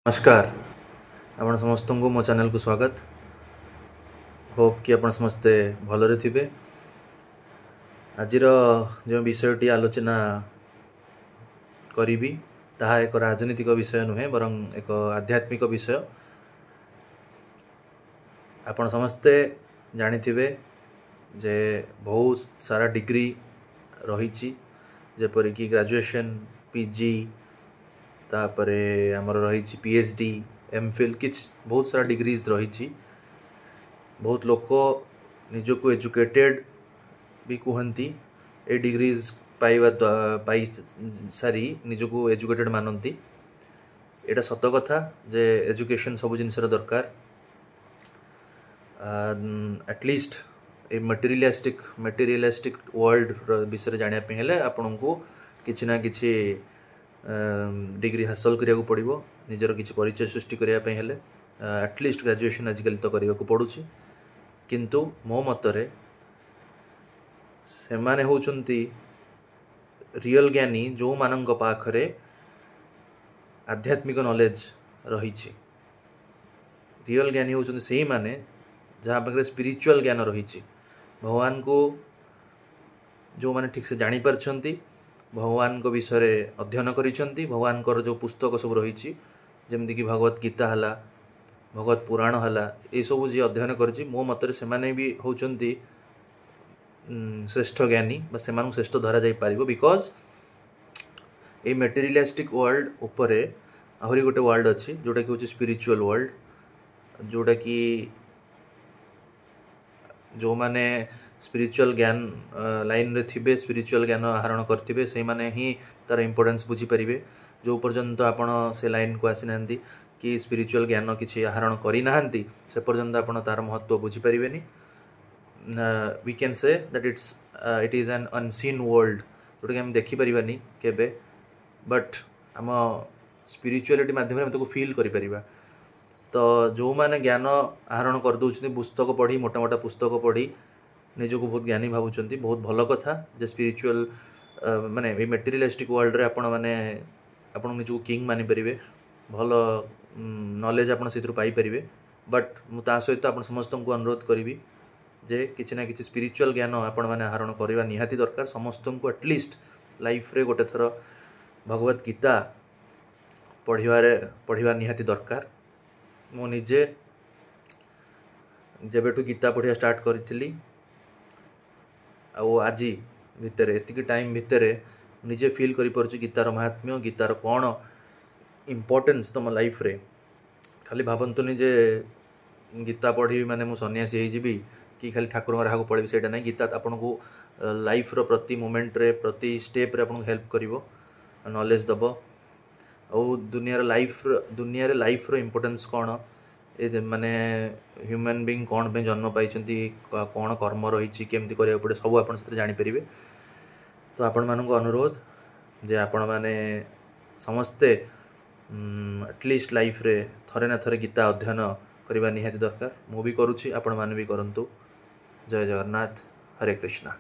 नमस्कार आपण समस्त को मो चैनल को स्वागत। होप कि आपण समस्ते भलरे थिबे। आजिर जो विषयटी आलोचना करी ताहा एक राजनीतिक विषय नुहे बरं एक आध्यात्मिक विषय। आपण समस्ते जानी थिबे जे बहुत सारा डिग्री रही जेपरि कि ग्रेजुएशन पीजी तापरे आमर रही पीएचडी एमफिल कि बहुत सारा डिग्रीज रही। बहुत लोक निजक एजुकेटेड भी कहती ए डिग्रीज पाई सारी निजक एजुकेटेड मानती। एटा सत कथा जे एजुकेशन सब जिनसर दरकार। एटलिस्ट ए मटेरियलिस्टिक वर्ल्ड विषय जानापी हेले आपन को किछि ना किछि डिग्री हासिल करिया पड़ो। निजर किछि परिचय सृष्टि करने हेले एटलिस्ट ग्रेजुएशन आजिकल तो करने को पड़ुछि। किंतु मो मतरे से माने होचंती रियल ज्ञानी जो मानंग पाखरे आध्यात्मिक नॉलेज रही। रियल ज्ञानी होचंती सेही माने जहाँ पाखरे स्पिरिचुअल ज्ञान रही। भगवान को जो माने ठीक से जानी परछंती, भगवान को विषय अध्ययन करिसंती, भगवान को जो पुस्तक सब रही जमती कि भगवत गीता हला, भगवत पुराण हला, ये सब जी अध्ययन करछि मो मतरे से माने भी होचंती श्रेष्ठ ज्ञानी बा से मानु श्रेष्ठ धरा जाई पारिबो। बिकॉज ए मटेरियलिस्टिक वर्ल्ड उपरे आहुरी गोटे वर्ल्ड अच्छी जोटा कि होछि स्पिरिचुअल वर्ल्ड, जोटा कि जो माने स्पिरिचुअल ज्ञान लाइन रे थिबे, स्पिरिचुअल ज्ञान आहरण करथिबे से माने ही तार इंपोर्टेंस बुझी परिबे। जो पर्यंत आपण से लाइन को आसी नांती कि स्पिरिचुअल ज्ञान किछि आहरण करि नांती से पर्यंत आपण तार महत्व बुझी परिबेनी। We can say that it is an unseen world जोटा कि हम देखि परिबानी केबे, बट हम स्पिरिचुअलिटी माध्यम हम ताको फील करि परिबा। तो जो माने ज्ञान आहरण कर दउछथि पुस्तक पढ़ी, मोटा मोटा पुस्तक पढ़ी निजको बहुत ज्ञानी भावुचंती, बहुत भल कथा जे स्पिरिचुअल माने ए मटेरियलिस्टिक वर्ल्ड रे आपण माने आपण निजको किंग मानि परिबे, भल नॉलेज आपण सेथु पाई परिबे। बट मु ता सहित आपण समस्त को अनुरोध करिवि जे किछि ना किछि स्पिरिचुअल ज्ञान आपण माने आहरण करबा निहाती दरकार। समस्त को एटलिस्ट लाइफ रे गोटे थरो भगवत गीता पढ़िवा निहाती दरकार। मु निजे जेबेठु गीता पढ़िया स्टार्ट करी आज भितर एतिक टाइम भितर निजे फील करि परछि गीतार महात्म्य, गीतार कौन इम्पोर्टेंस तुम लाइफ रे। खाली भावंतुनि जे गीता पढ़ी माने मु सन्यासी हो जीवी कि खाली ठाकुर राह को पढ़ी सेटा नहीं। गीता आपन को लाइफ रो प्रति मोमेंट रे प्रति स्टेप रे आपन हेल्प करिवो, नॉलेज दबो। और दुनिया रे लाइफ रो इम्पोर्टेंस कौन, ए माने ह्यूमन बीइंग कौन पे जन्म पाई, कौन कर्म रही, केमती करिया पड़े सब आपन से जानि परिबे। तो आपण मानक अनुरोध जे आपण माने समस्ते एटलिस्ट लाइफ रे थरे ना थरे गीता अध्ययन करबा निहाती दरकार। मु भी करूछि, आपण माने भी करंतु। जय जगन्नाथ, हरे कृष्णा।